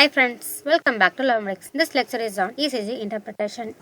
Hi friends, welcome back to Learnbricks. This lecture is on ECG interpretation.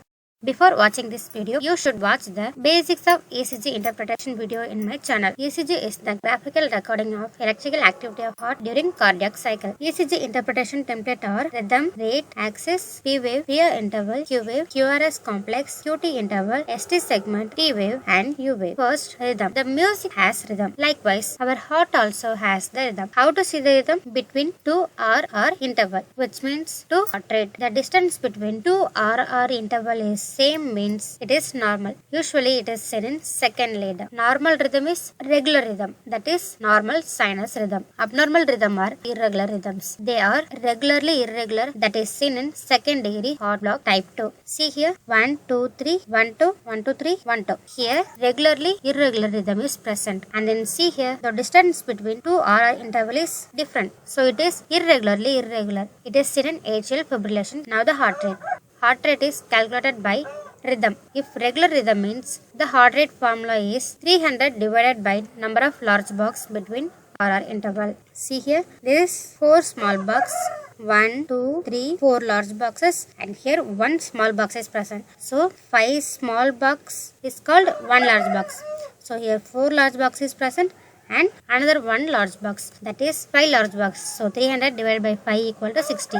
Before watching this video, you should watch the basics of ECG interpretation video in my channel. ECG is the graphical recording of electrical activity of heart during cardiac cycle. ECG interpretation template are rhythm, rate, axis, P wave, P-R interval, Q wave, QRS complex, QT interval, ST segment, T wave and U wave. First, rhythm. The music has rhythm. Likewise, our heart also has the rhythm. How to see the rhythm? Between two RR interval, which means two heart rate. The distance between two RR interval is same means it is normal. Usually it is said in second lead. Normal rhythm is regular rhythm, that is normal sinus rhythm. Abnormal rhythm are irregular rhythms. They are regularly irregular, that is seen in second degree heart block type 2. See here 1 2 3 1 2 1 2 3 1 2. Here regularly irregular rhythm is present, and then see here the distance between two RR interval is different, so it is irregularly irregular. It is seen in atrial fibrillation. Now the heart rate. Heart rate is calculated by rhythm. If regular rhythm means the heart rate formula is 300 divided by number of large box between RR interval. See here, there is 4 small box, 1, 2, 3, 4 large boxes, and here 1 small box is present. So 5 small box is called 1 large box. So here 4 large box is present and another 1 large box, that is 5 large box. So 300 divided by 5 equal to 60.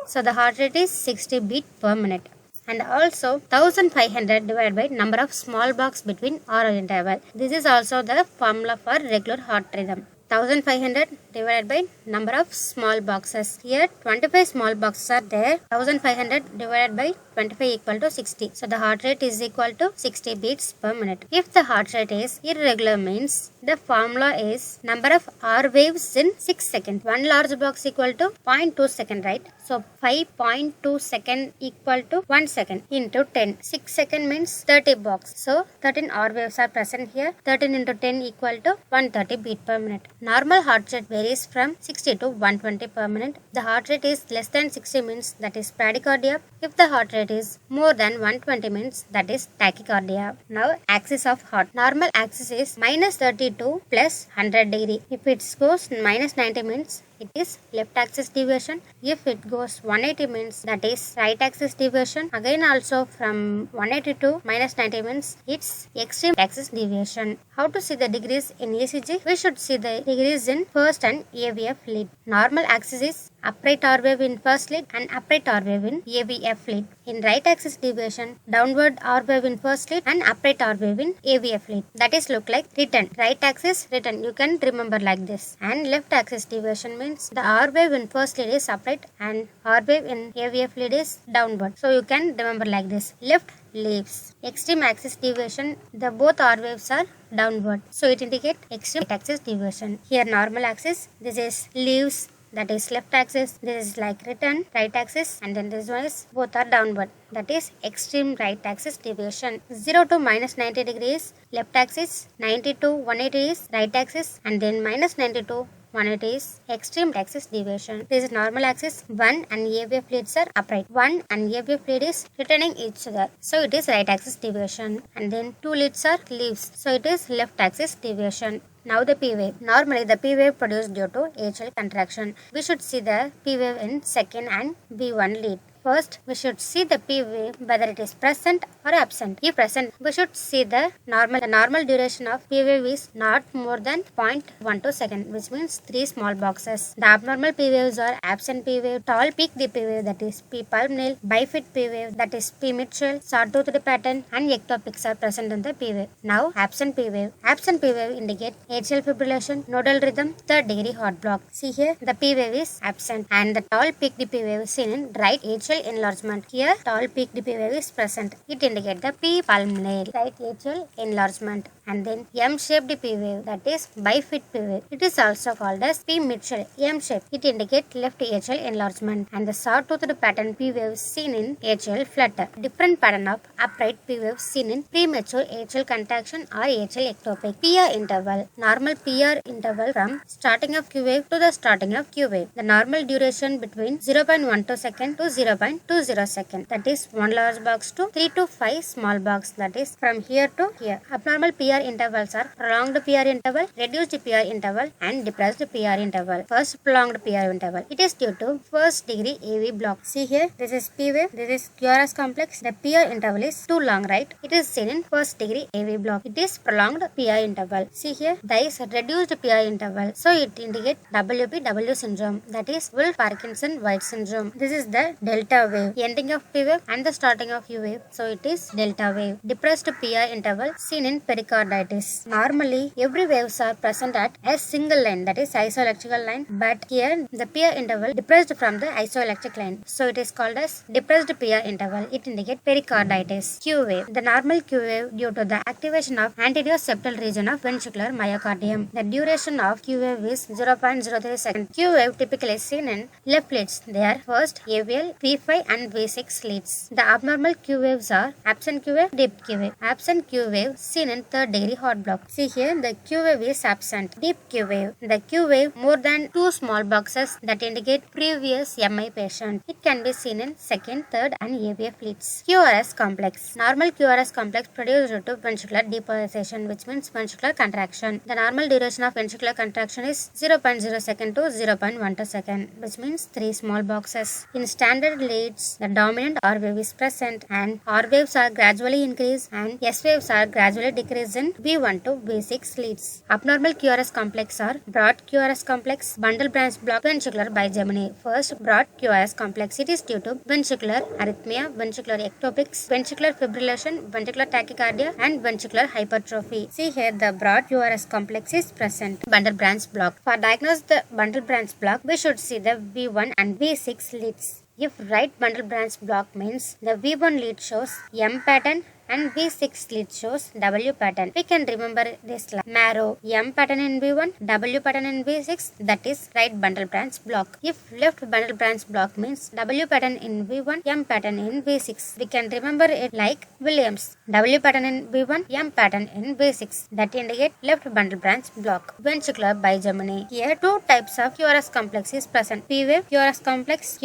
So the heart rate is 60 beat per minute. And also 1500 divided by number of small box between RR interval. This is also the formula for regular heart rhythm. 1500 divided by number of small boxes. Here 25 small boxes are there. 1500 divided by 25 equal to 60. So the heart rate is equal to 60 beats per minute. If the heart rate is irregular means the formula is number of R waves in 6 seconds. 1 large box equal to 0.2 second, right? So 5.2 second equal to 1 second into 10. 6 second means 30 box. So 13 R waves are present here. 13 into 10 equal to 130 beat per minute. Normal heart rate varies from 60 to 120 per minute. The heart rate is less than 60 means that is bradycardia. If the heart rate is more than 120 means that is tachycardia. Now axis of heart. Normal axis is minus 32 plus 100 degree. If it goes minus 90 means it is left axis deviation. If it goes 180 means that is right axis deviation. Again also from 180 to minus 90 means it's extreme axis deviation. How to see the degrees in ECG? We should see the degrees in first and AVF lead. Normal axis is upright R wave in first lead and upright R wave in AVF lead. In right axis deviation, downward R wave in first lead and upright R wave in AVF lead. That is look like written. Right axis written. You can remember like this. And left axis deviation means the R wave in first lead is upright and R wave in AVF lead is downward. So you can remember like this. Left leaves. Extreme axis deviation, the both R waves are downward. So it indicates extreme axis deviation. Here normal axis, this is leaves, that is left axis, this is like return, right axis, and then this one is both are downward, that is extreme right axis deviation. 0 to minus 90 degrees left axis, 90 to 180 is right axis, and then minus 90 to 180 is extreme axis deviation. This is normal axis. 1 and AVF leads are upright. 1 and AVF lead is returning each other. So it is right axis deviation. And then 2 leads are leaves. So it is left axis deviation. Now the P wave. Normally the P wave produced due to atrial contraction. We should see the P wave in second and V1 lead. First, we should see the P wave whether it is present or absent. If present, we should see the normal duration of P wave is not more than 0.12 second, which means 3 small boxes. The abnormal P waves are absent P wave, tall peak P wave, that is P pulmonale, bifid P wave, that is P mitchell, sawtoothed pattern, and ectopics are present in the P wave. Now absent P wave. Absent P wave indicate atrial fibrillation, nodal rhythm, third degree heart block. See here the P wave is absent and the tall peak P wave is seen in right atrial enlargement. Here tall peak P wave is present. It indicates the P pulmonale, right atrial enlargement. And then M-shaped P wave, that is bifid P wave. It is also called as P mitchell, M-shape. It indicates left atrial enlargement. And the sawtoothed pattern P wave seen in atrial flutter. Different pattern of upright P wave seen in premature atrial contraction or atrial ectopic. PR interval. Normal PR interval from starting of Q wave to the starting of Q wave. The normal duration between 0.12 second to 0.20 second. That is 1 large box to 3 to 5 small box. That is from here to here. Abnormal PR PR intervals are prolonged PR interval, reduced PR interval, and depressed PR interval. First, prolonged PR interval. It is due to first degree AV block. See here, this is P wave, this is QRS complex. The PR interval is too long, right? It is seen in first degree AV block. It is prolonged PR interval. See here, there is reduced PR interval. So it indicates WPW syndrome, that is Wolff-Parkinson-White syndrome. This is the delta wave, ending of P wave and the starting of U wave. So it is delta wave. Depressed PR interval seen in pericarditis. Normally, every waves are present at a single line, that is isoelectrical line, but here the PR interval depressed from the isoelectric line. So it is called as depressed PR interval. It indicates pericarditis. Q wave. The normal Q wave due to the activation of anterior septal region of ventricular myocardium. The duration of Q wave is 0.03 seconds. Q wave typically seen in left leads. They are first AVL, V5 and V6 leads. The abnormal Q waves are absent Q wave, deep Q wave. Absent Q wave seen in third degree heart block. See here, the Q wave is absent. Deep Q wave. The Q wave more than two small boxes that indicate previous MI patient. It can be seen in second, third and AVF leads. QRS complex. Normal QRS complex produced due to ventricular depolarization, which means ventricular contraction. The normal duration of ventricular contraction is 0.0 second to 0.12 second, which means 3 small boxes. In standard leads, the dominant R wave is present and R waves are gradually increased and S waves are gradually decreased in V1 to V6 leads. Abnormal QRS complex are broad QRS complex, bundle branch block, ventricular bigeminy. First, broad QRS complex. It is due to ventricular arrhythmia, ventricular ectopics, ventricular fibrillation, ventricular tachycardia and ventricular hypertrophy. See here, the broad QRS complex is present. Bundle branch block. For diagnose the bundle branch block, we should see the V1 and V6 leads. If right bundle branch block means the V1 lead shows M pattern and V6 lead shows W pattern. We can remember this like marrow, M pattern in V1, W pattern in V6, that is right bundle branch block. If left bundle branch block means W pattern in V1, M pattern in V6, we can remember it like Williams. W pattern in V1, M pattern in V6, that indicate left bundle branch block. Ventricular bigeminy. Here two types of QRS complex is present. P wave, QRS complex,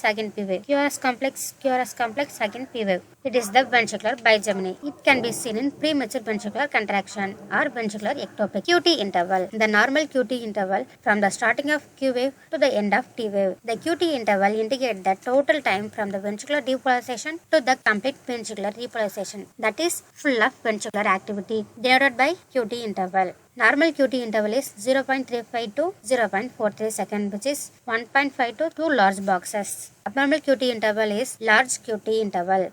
again P wave. QRS complex, again P wave. It is the ventricular bigeminy. It can be seen in premature ventricular contraction or ventricular ectopic. QT interval. The normal QT interval from the starting of Q wave to the end of T wave. The QT interval indicates the total time from the ventricular depolarization to the complete ventricular repolarization. That is full of ventricular activity denoted by QT interval. Normal QT interval is 0.35 to 0.43 seconds, which is 1.5 to 2 large boxes. Abnormal QT interval is large QT interval.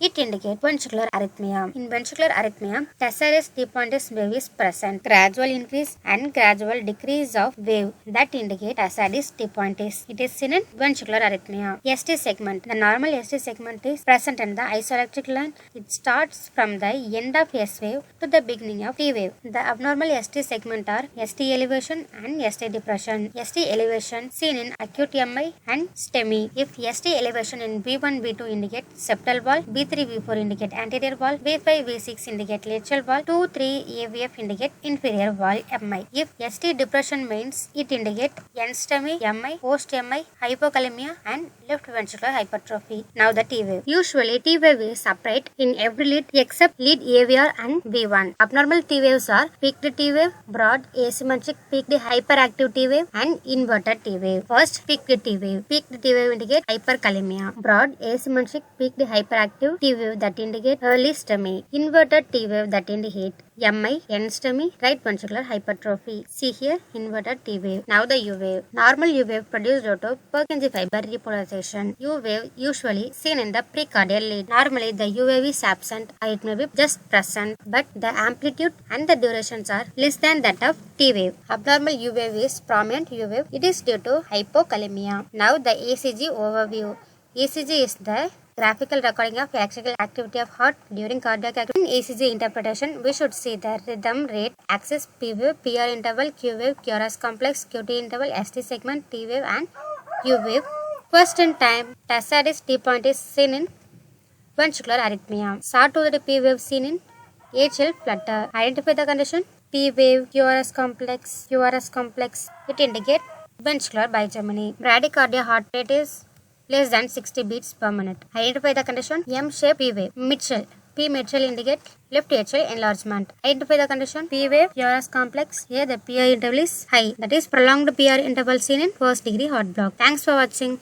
It indicates ventricular arrhythmia. In ventricular arrhythmia, tessaris depointis wave is present. Gradual increase and gradual decrease of wave that indicate tessaris depointis. It is seen in ventricular arrhythmia. ST segment. The normal ST segment is present in the isoelectric line. It starts from the end of S wave to the beginning of T wave. The abnormal ST segment are ST elevation and ST depression. ST elevation seen in acute MI and STEMI. If ST elevation in V1, V2 indicate septal wall, V3, V4 indicate anterior wall, V5, V6 indicate lateral wall, 2, 3 AVF indicate inferior wall MI. If ST depression means it indicate end-STEMI, MI, post-MI, hypokalemia and left ventricular hypertrophy. Now the T wave. Usually T wave is upright in every lead except lead AVR and V1. Abnormal T waves are peaked T wave, broad asymmetric peaked hyperactive T wave and inverted T wave. First, peaked T wave. Peaked T wave indicate hyperkalemia. Broad asymmetric peaked hyperactive T wave that indicate early STEMI. Inverted T wave that indicate MI, end-STEMI, right ventricular hypertrophy. See here, inverted T wave. Now the U wave. Normal U wave produced out of Purkinje fiber repolarization. U wave usually seen in the precardial lead. Normally the U wave is absent or it may be just present, but the amplitude and the durations are less than that of T wave. Abnormal U wave is prominent U wave. It is due to hypokalemia. Now the ECG overview. ECG is the graphical recording of electrical activity of heart during cardiac activity. In ECG interpretation, we should see the rhythm rate, axis, P wave, PR interval, Q wave, QRS complex, QT interval, ST segment, T wave and U wave. First in time, tessaris depointis seen in ventricular arrhythmia. Sawtooth P wave seen in atrial flutter. Identify the condition. P wave, QRS complex. It indicates ventricular bigeminy. Bradycardia heart rate is less than 60 beats per minute. Identify the condition. M-shape P wave. Mitchell. P mitral indicate left atrial enlargement. Identify the condition. P wave, QRS complex. Here the PR interval is high. That is prolonged PR interval seen in first degree heart block. Thanks for watching.